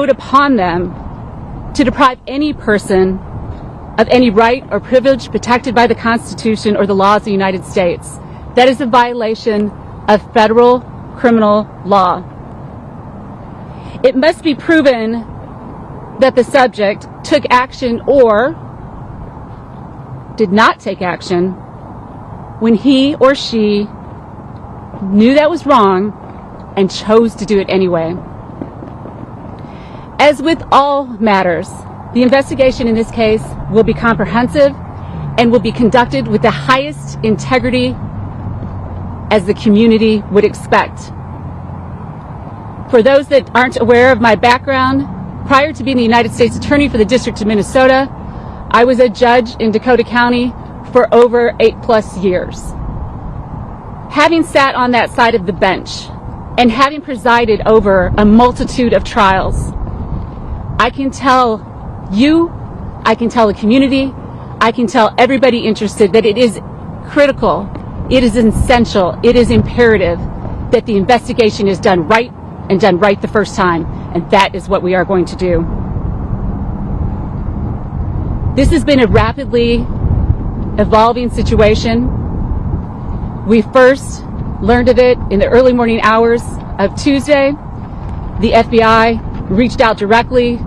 bestowed upon them to deprive any person of any right or privilege protected by the Constitution or the laws of the United States. That is a violation of federal criminal law. It must be proven that the subject took action or did not take action when he or she knew that was wrong and chose to do it anyway. As with all matters, the investigation in this case will be comprehensive and will be conducted with the highest integrity as the community would expect. For those that aren't aware of my background, prior to being the United States Attorney for the District of Minnesota, I was a judge in Dakota County for over 8+ years. Having sat on that side of the bench and having presided over a multitude of trials, I can tell you, I can tell the community, I can tell everybody interested that it is critical, it is essential, it is imperative that the investigation is done right and done right the first time, and that is what we are going to do. This has been a rapidly evolving situation. We first learned of it in the early morning hours of Tuesday. The FBI reached out directly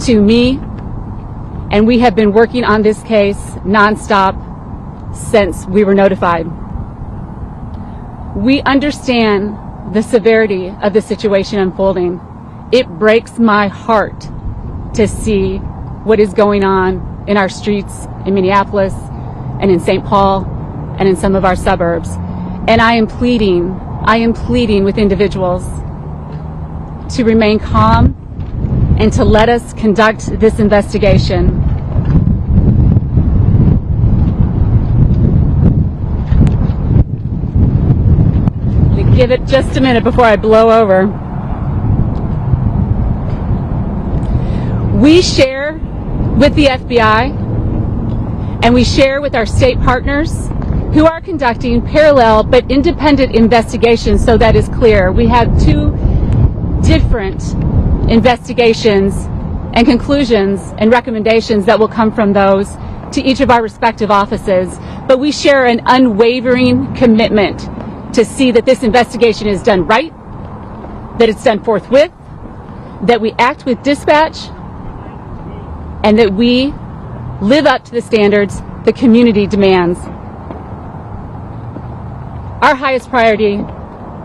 to me, and we have been working on this case nonstop since we were notified. We understand the severity of the situation unfolding. It breaks my heart to see what is going on in our streets in Minneapolis and in St. Paul and in some of our suburbs. And I am pleading with individuals to remain calm and to let us conduct this investigation. Give it just a minute before I blow over. We share with the FBI and we share with our state partners who are conducting parallel but independent investigations, so that is clear. We have two different investigations and conclusions and recommendations that will come from those to each of our respective offices, but we share an unwavering commitment to see that this investigation is done right, that it's done forthwith, that we act with dispatch, and that we live up to the standards the community demands. Our highest priority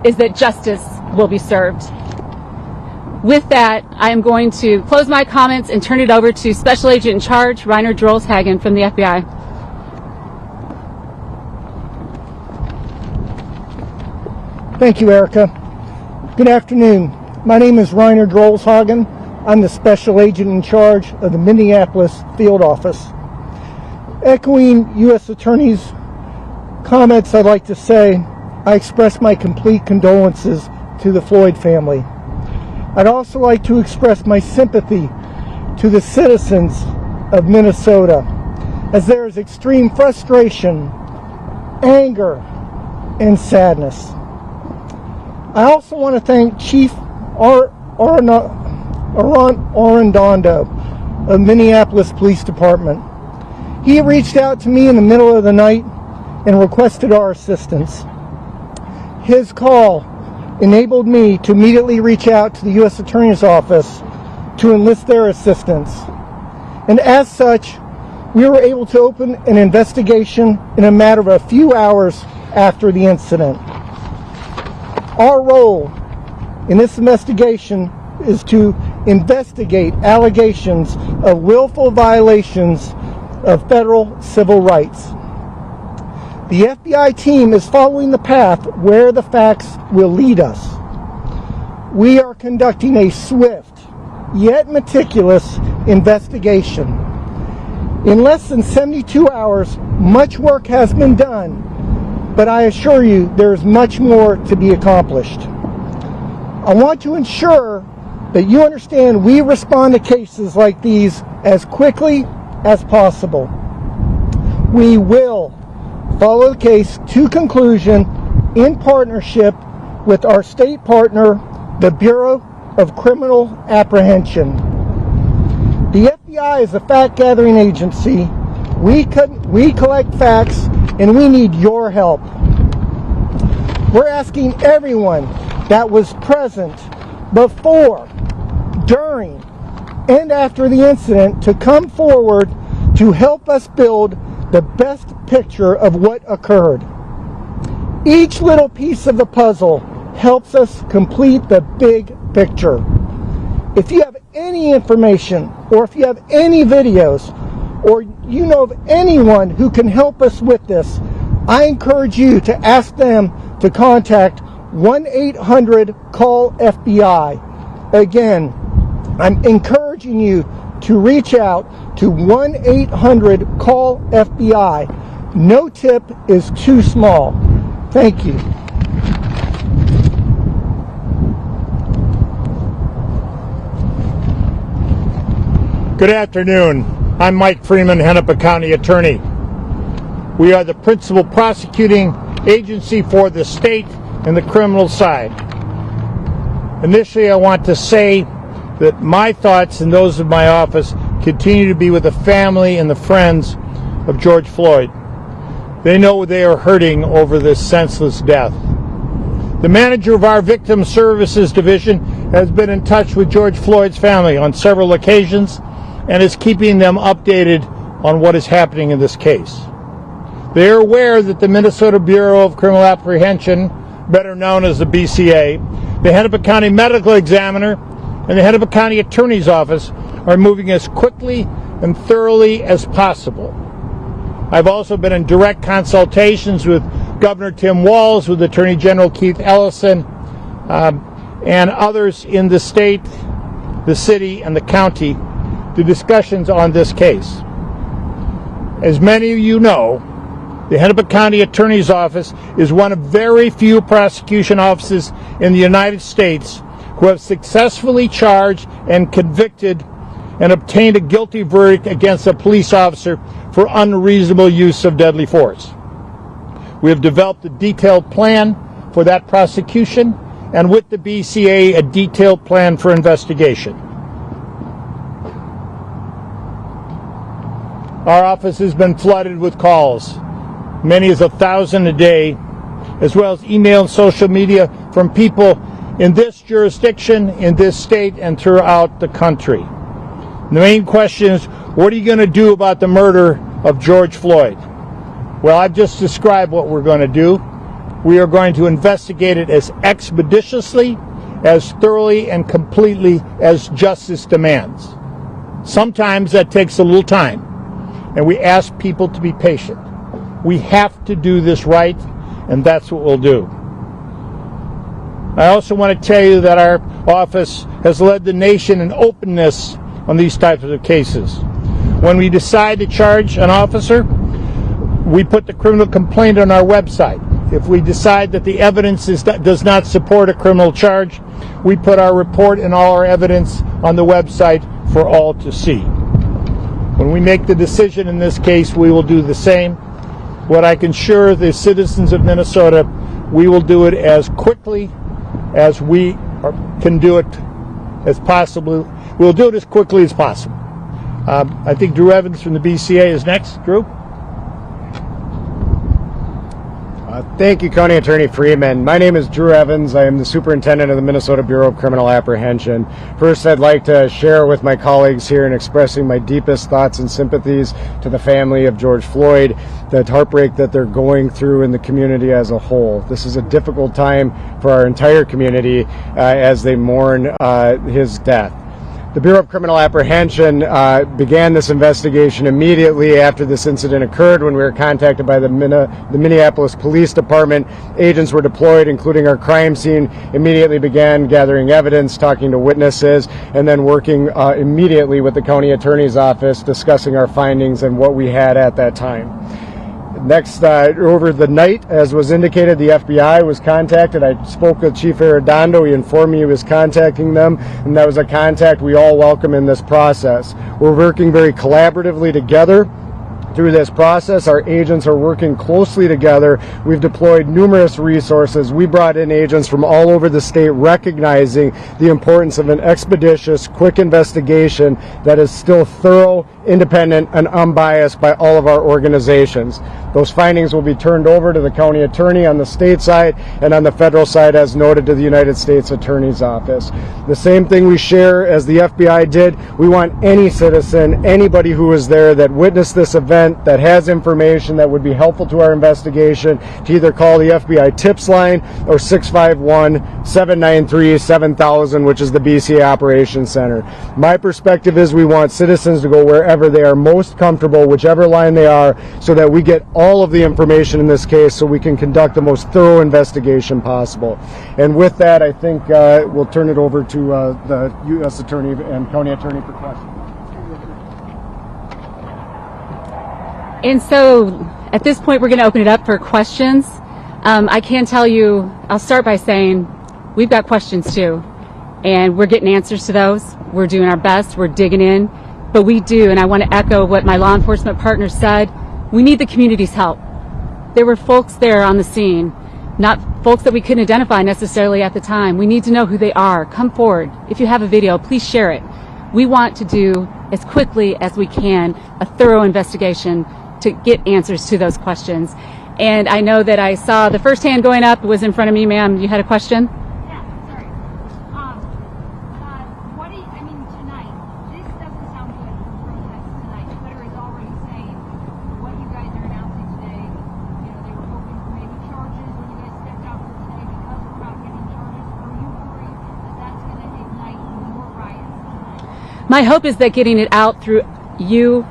is that justice will be served. With that, I am going to close my comments and turn it over to Special Agent in Charge, Reiner Drolshagen from the FBI. Thank you, Erica. Good afternoon. My name is Reiner Drolshagen. I'm the Special Agent in Charge of the Minneapolis Field Office. Echoing U.S. Attorney's comments, I'd like to say I express my complete condolences to the Floyd family. I'd also like to express my sympathy to the citizens of Minnesota, as there is extreme frustration, anger, and sadness. I also want to thank Chief Arredondo of Minneapolis Police Department. He reached out to me in the middle of the night and requested our assistance. His call enabled me to immediately reach out to the U.S. Attorney's Office to enlist their assistance. And as such, we were able to open an investigation in a matter of a few hours after the incident. Our role in this investigation is to investigate allegations of willful violations of federal civil rights. The FBI team is following the path where the facts will lead us. We are conducting a swift yet meticulous investigation. In less than 72 hours, much work has been done, but I assure you there is much more to be accomplished. I want to ensure that you understand we respond to cases like these as quickly as possible. We will follow the case to conclusion in partnership with our state partner, the Bureau of Criminal Apprehension. The FBI is a fact-gathering agency. We collect facts, and we need your help. We're asking everyone that was present before, during, and after the incident to come forward to help us build the best picture of what occurred. Each little piece of the puzzle helps us complete the big picture. If you have any information, or if you have any videos, or you know of anyone who can help us with this, I encourage you to ask them to contact 1-800-CALL-FBI. Again, I'm encouraging you to reach out to 1-800-CALL-FBI. No tip is too small. Thank you. Good afternoon. I'm Mike Freeman, Hennepin County Attorney. We are the principal prosecuting agency for the state and the criminal side. Initially, I want to say that my thoughts and those of my office continue to be with the family and the friends of George Floyd. They know they are hurting over this senseless death. The manager of our Victim Services Division has been in touch with George Floyd's family on several occasions and is keeping them updated on what is happening in this case. They are aware that the Minnesota Bureau of Criminal Apprehension, better known as the BCA, the Hennepin County Medical Examiner, and the Hennepin County Attorney's Office are moving as quickly and thoroughly as possible. I've also been in direct consultations with Governor Tim Walz, with Attorney General Keith Ellison, and others in the state, the city, and the county to discussions on this case. As many of you know, the Hennepin County Attorney's Office is one of very few prosecution offices in the United States who have successfully charged and convicted and obtained a guilty verdict against a police officer for unreasonable use of deadly force. We have developed a detailed plan for that prosecution, and with the BCA, a detailed plan for investigation. Our office has been flooded with calls, many as 1,000 a day, as well as email and social media from people in this jurisdiction, in this state, and throughout the country. The main question is, what are you going to do about the murder of George Floyd? Well, I've just described what we're going to do. We are going to investigate it as expeditiously, as thoroughly, and completely as justice demands. Sometimes that takes a little time, and we ask people to be patient. We have to do this right, and that's what we'll do. I also want to tell you that our office has led the nation in openness on these types of cases. When we decide to charge an officer, we put the criminal complaint on our website. If we decide that the evidence does not support a criminal charge, we put our report and all our evidence on the website for all to see. When we make the decision in this case, we will do the same. What I can assure the citizens of Minnesota, we will do it as quickly as we can do it as possible. We'll do it as quickly as possible. I think Drew Evans from the BCA is next. Drew? Thank you, County Attorney Freeman. My name is Drew Evans. I am the Superintendent of the Minnesota Bureau of Criminal Apprehension. First, I'd like to share with my colleagues here in expressing my deepest thoughts and sympathies to the family of George Floyd, the heartbreak that they're going through in the community as a whole. This is a difficult time for our entire community as they mourn his death. The Bureau of Criminal Apprehension began this investigation immediately after this incident occurred. When we were contacted by the Minneapolis Police Department, agents were deployed, including our crime scene, immediately began gathering evidence, talking to witnesses, and then working immediately with the County Attorney's Office, discussing our findings and what we had at that time. Next, over the night, as was indicated, the FBI was contacted. I spoke with Chief Arredondo. He informed me he was contacting them, and that was a contact we all welcome in this process. We're working very collaboratively together through this process. Our agents are working closely together. We've deployed numerous resources. We brought in agents from all over the state, recognizing the importance of an expeditious, quick investigation that is still thorough, independent, and unbiased by all of our organizations. Those findings will be turned over to the county attorney on the state side, and on the federal side, as noted, to the United States Attorney's Office. The same thing we share as the FBI did. We want any citizen, anybody who was there that witnessed this event, that has information that would be helpful to our investigation, to either call the FBI tips line or 651-793-7000, which is the BCA Operations Center. My perspective is we want citizens to go wherever they are most comfortable, whichever line they are, so that we get all of the information in this case so we can conduct the most thorough investigation possible. And with that, I think we'll turn it over to the U.S. Attorney and County Attorney for questions. And so at this point, we're going to open it up for questions. I can tell you, I'll start by saying we've got questions too, and we're getting answers to those. We're doing our best. We're digging in. But we do, and I want to echo what my law enforcement partners said, we need the community's help. There were folks there on the scene, not folks that we couldn't identify necessarily at the time. We need to know who they are. Come forward. If you have a video, please share it. We want to do, as quickly as we can, a thorough investigation to get answers to those questions. And I know that I saw the first hand going up was in front of me, ma'am. You had a question? Yeah, sorry. What do you, I mean, tonight, this doesn't sound good for protests tonight. Twitter is already saying what you guys are announcing today. You know, they were hoping for maybe charges when you guys stepped out for today because we're not getting charges. Are you worried that that's going to ignite more riots tonight? My hope is that getting it out through you,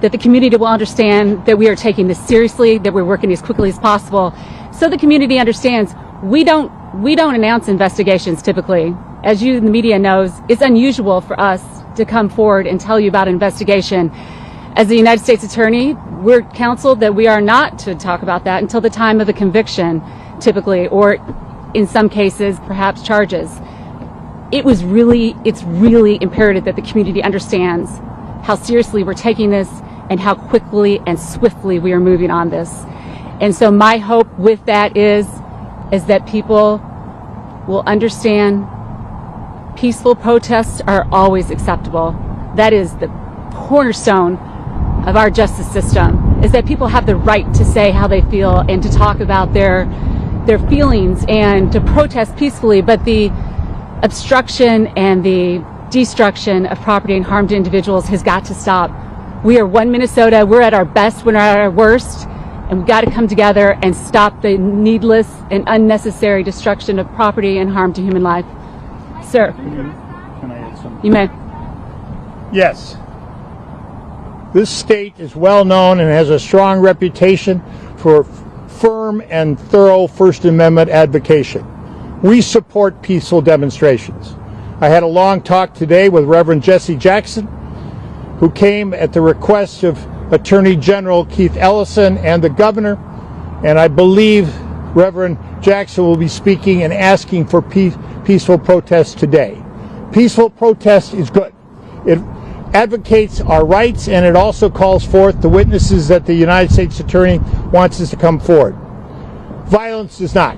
that the community will understand that we are taking this seriously, that we're working as quickly as possible, so the community understands we don't announce investigations typically. As you, the media, knows, it's unusual for us to come forward and tell you about an investigation. As the United States Attorney, we're counseled that we are not to talk about that until the time of the conviction, typically, or in some cases, perhaps charges. It's really imperative that the community understands how seriously we're taking this and how quickly and swiftly we are moving on this. And so my hope with that is that people will understand peaceful protests are always acceptable. That is the cornerstone of our justice system, is that people have the right to say how they feel and to talk about their feelings and to protest peacefully, but the obstruction and the destruction of property and harm to individuals has got to stop. We are one Minnesota. We're at our best when we're at our worst, and we've got to come together and stop the needless and unnecessary destruction of property and harm to human life. Sir, Can I add something? you may. Yes. This state is well known and has a strong reputation for firm and thorough First Amendment advocacy. We support peaceful demonstrations. I had a long talk today with Reverend Jesse Jackson, who came at the request of Attorney General Keith Ellison and the governor, and I believe Reverend Jackson will be speaking and asking for peaceful protests today. Peaceful protest is good. It advocates our rights, and it also calls forth the witnesses that the United States Attorney wants us to come forward. Violence does not.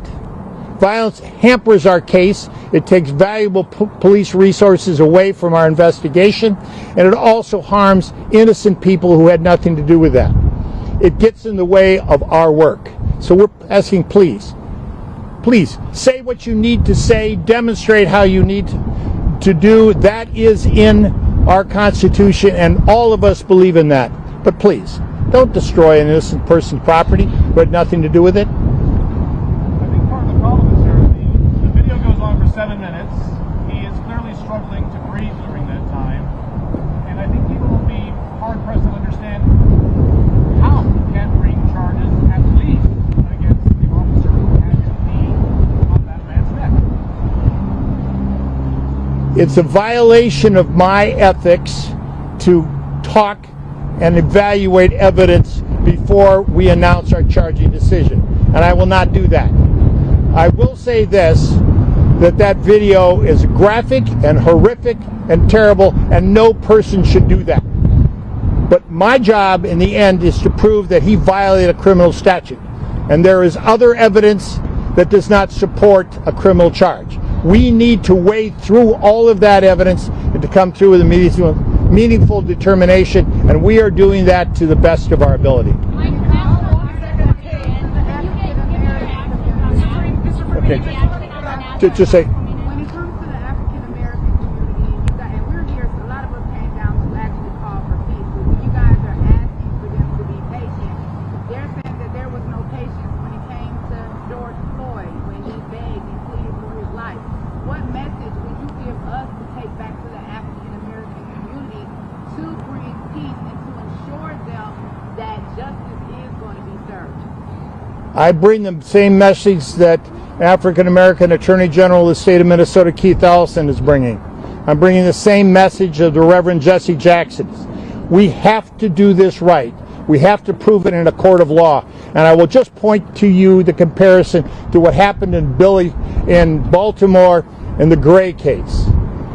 Violence hampers our case. It takes valuable police resources away from our investigation, and it also harms innocent people who had nothing to do with that. It gets in the way of our work. So we're asking, please, say what you need to say, demonstrate how you need to do. That is in our Constitution, and all of us believe in that. But please, don't destroy an innocent person's property who had nothing to do with it. 7 minutes. He is clearly struggling to breathe during that time, and I think people will be hard-pressed to understand how he can bring charges, at least against the officer who had his knee on that man's neck. It's a violation of my ethics to talk and evaluate evidence before we announce our charging decision, and I will not do that. I will say this, that video is graphic and horrific and terrible, and no person should do that. But my job in the end is to prove that he violated a criminal statute. And there is other evidence that does not support a criminal charge. We need to wade through all of that evidence and to come through with a meaningful determination, and we are doing that to the best of our ability. Okay, just say. When it comes to the African American community, and we're here, so a lot of us came down to actually call for peace. But when you guys are asking for them to be patient, they're saying that there was no patience when it came to George Floyd, when he begged and pleaded for his life. What message would you give us to take back to the African American community to bring peace and to ensure them that justice is going to be served? I bring the same message that African American Attorney General of the state of Minnesota, Keith Ellison, is bringing. I'm bringing the same message of the Reverend Jesse Jackson. We have to do this right. We have to prove it in a court of law. And I will just point to you the comparison to what happened in Baltimore in the Gray case.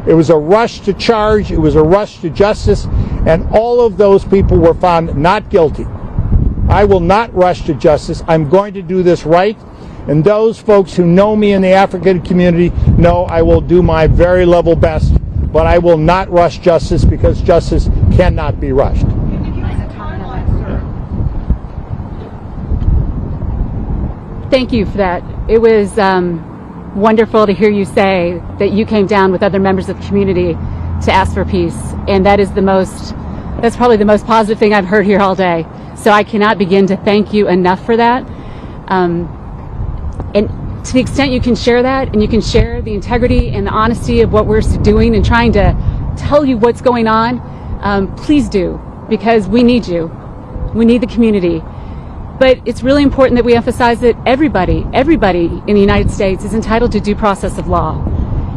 It was a rush to charge, it was a rush to justice, and all of those people were found not guilty. I will not rush to justice. I'm going to do this right. And those folks who know me in the African community know I will do my very level best, but I will not rush justice because justice cannot be rushed. Thank you for that. It was wonderful to hear you say that you came down with other members of the community to ask for peace. And that's probably the most positive thing I've heard here all day. So I cannot begin to thank you enough for that. And to the extent you can share that, and you can share the integrity and the honesty of what we're doing and trying to tell you what's going on, please do, because we need you. We need the community. But it's really important that we emphasize that everybody in the United States is entitled to due process of law.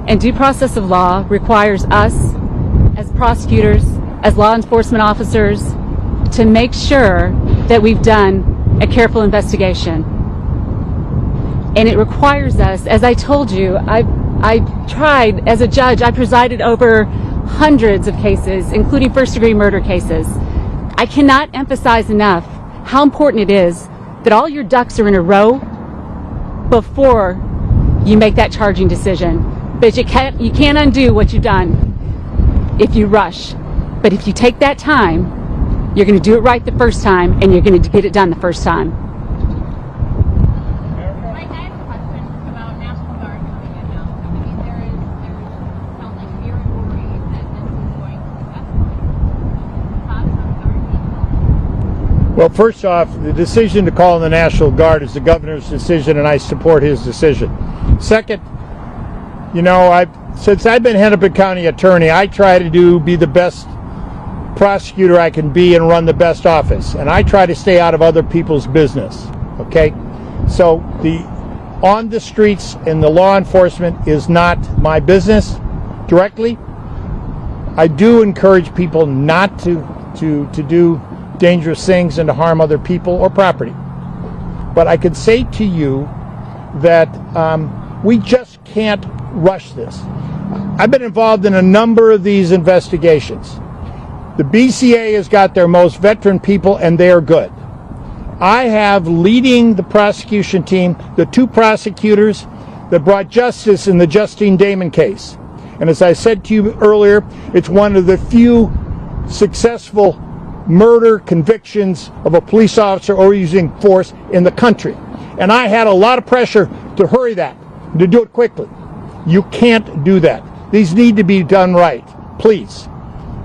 And due process of law requires us, as prosecutors, as law enforcement officers, to make sure that we've done a careful investigation. And it requires us, as I told you, I tried as a judge, I presided over hundreds of cases, including first-degree murder cases. I cannot emphasize enough how important it is that all your ducks are in a row before you make that charging decision. But you can't undo what you've done if you rush. But if you take that time, you're going to do it right the first time, and you're going to get it done the first time. Mike, I have a question about National Guard coming in now. I mean, there sounds like fear and worry that this is going to escalate. Thoughts on Guard? Well, first off, the decision to call in the National Guard is the governor's decision, and I support his decision. Second, since I've been Hennepin County Attorney, I try to be the best prosecutor I can be and run the best office, and I try to stay out of other people's business. Okay, so the on the streets and the law enforcement is not my business directly. I do encourage people not to do dangerous things and to harm other people or property, but I could say to you that we just can't rush this. I've been involved in a number of these investigations. The BCA has got their most veteran people, and they are good. I have leading the prosecution team the two prosecutors that brought justice in the Justine Damon case. And as I said to you earlier, it's one of the few successful murder convictions of a police officer or using force in the country. And I had a lot of pressure to hurry that, to do it quickly. You can't do that. These need to be done right. Please.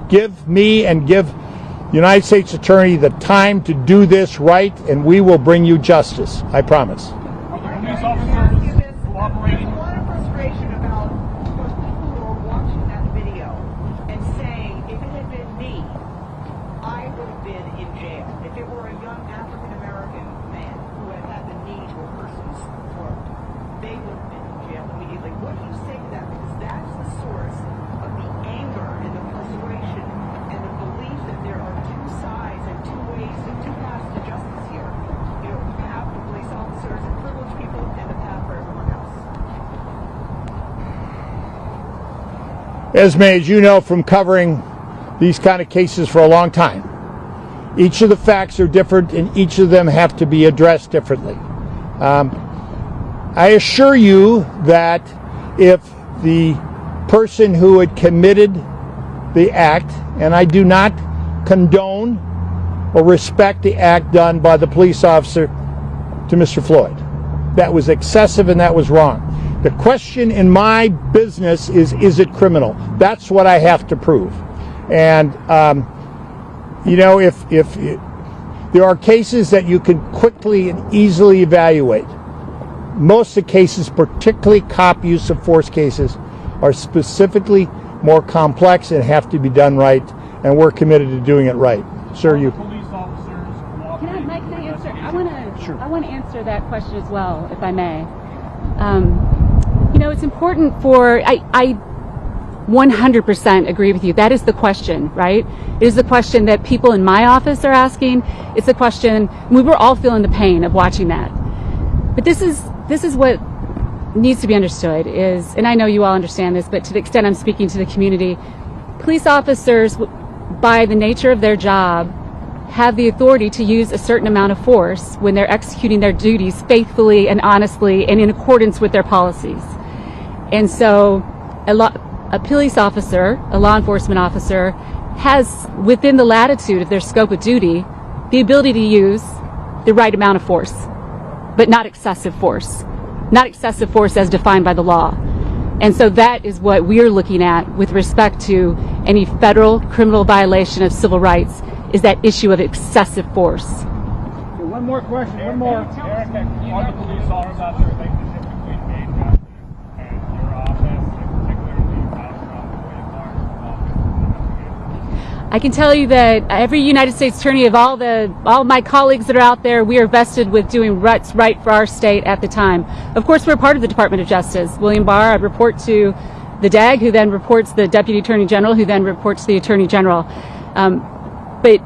Give me and give the United States Attorney the time to do this right, and we will bring you justice. I promise. Police officers cooperating. A lot of frustration about those people who are watching that video and saying, if it had been me, I would have been in jail. If it were a young African American man who had had the knee to a person's throat, they would have been in jail immediately. What do you say to that? Because that's the source of the anger and the frustration and the belief that there are two sides and two ways and two paths to justice here. You have the police officers and privileged people and the path for everyone else. Esme, as you know from covering these kind of cases for a long time, Each of the facts are different, and each of them have to be addressed differently. I assure you that if the person who had committed the act, and I do not condone or respect the act done by the police officer to Mr. Floyd. That was excessive and that was wrong. The question in my business is it criminal? That's what I have to prove. And you know, if there are cases that you can quickly and easily evaluate, most of the cases, particularly cop use of force cases, are specifically more complex and have to be done right, and we're committed to doing it right. Sir, you. Police officers Can I answer? I want to answer that question as well, if I may. You know, it's important for I 100% agree with you. That is the question, right? It is the question that people in my office are asking. It's a question. We were all feeling the pain of watching that. But this is what needs to be understood is, and I know you all understand this, but to the extent I'm speaking to the community, police officers, by the nature of their job, have the authority to use a certain amount of force when they're executing their duties faithfully and honestly and in accordance with their policies. And so a police officer, a law enforcement officer, has, within the latitude of their scope of duty, the ability to use the right amount of force, but not excessive force. Not excessive force as defined by the law. And so that is what we're looking at with respect to any federal criminal violation of civil rights, is that issue of excessive force. Okay, one more question, one more. Eric, on the police officer relationship between George and your office, and particularly I can tell you that every United States attorney of all my colleagues that are out there, we are vested with doing what's right for our state at the time. Of course, we're part of the Department of Justice. William Barr, I report to the DAG, who then reports the Deputy Attorney General, who then reports to the Attorney General. But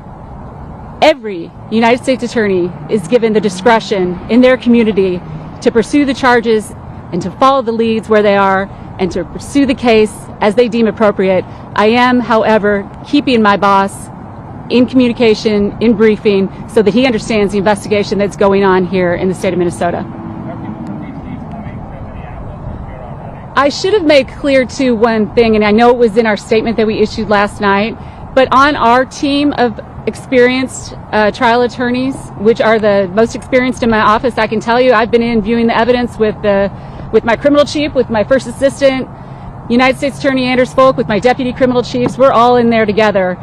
every United States attorney is given the discretion in their community to pursue the charges and to follow the leads where they are and to pursue the case as they deem appropriate. I am, however, keeping my boss in communication, in briefing, so that he understands the investigation that's going on here in the state of Minnesota. I should have made clear, too, one thing, and I know it was in our statement that we issued last night, but on our team of experienced trial attorneys, which are the most experienced in my office, I can tell you I've been in viewing the evidence with my criminal chief, with my first assistant, United States Attorney Anders Folk, with my deputy criminal chiefs. We're all in there together.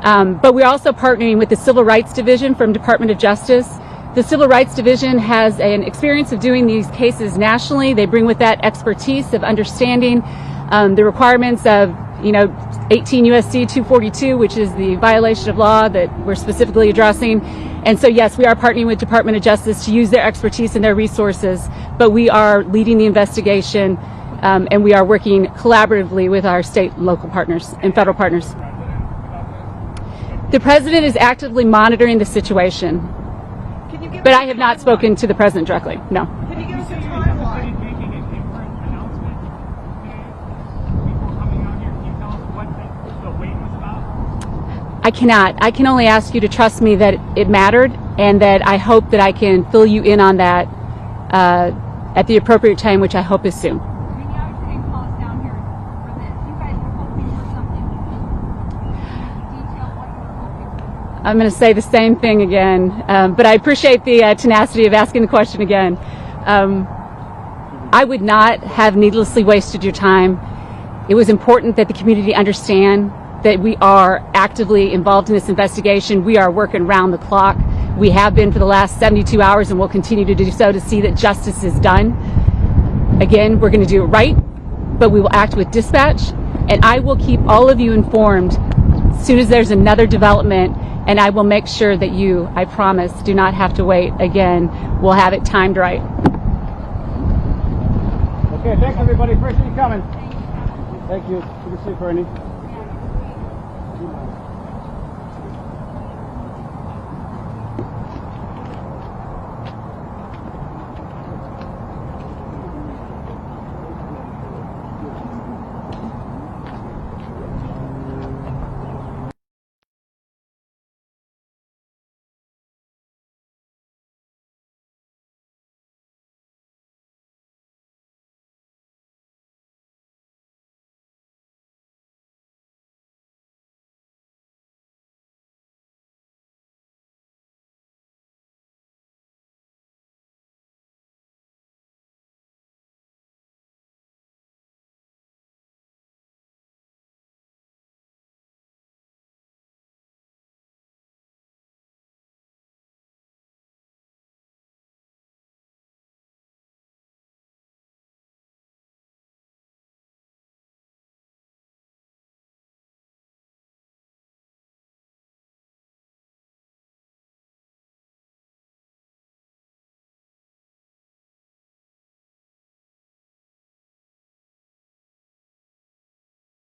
But we're also partnering with the Civil Rights Division from Department of Justice. The Civil Rights Division has an experience of doing these cases nationally. They bring with that expertise of understanding the requirements of 18 U.S.C. 242, which is the violation of law that we're specifically addressing. And so, yes, we are partnering with Department of Justice to use their expertise and their resources, but we are leading the investigation, and we are working collaboratively with our state and local partners and federal partners. The President is actively monitoring the situation, but I have not spoken to the President directly, no. Can you give us a timeline? I cannot. I can only ask you to trust me that it mattered, and that I hope that I can fill you in on that at the appropriate time, which I hope is soon. I'm going to say the same thing again, but I appreciate the tenacity of asking the question again. I would not have needlessly wasted your time. It was important that the community understand that we are actively involved in this investigation. We are working round the clock. We have been for the last 72 hours and will continue to do so to see that justice is done. Again, we're going to do it right, but we will act with dispatch, and I will keep all of you informed as soon as there's another development, and I will make sure that you, I promise, do not have to wait. Again, we'll have it timed right. Okay, thanks everybody. Appreciate you coming. Thank you. Good to see you, Courtney.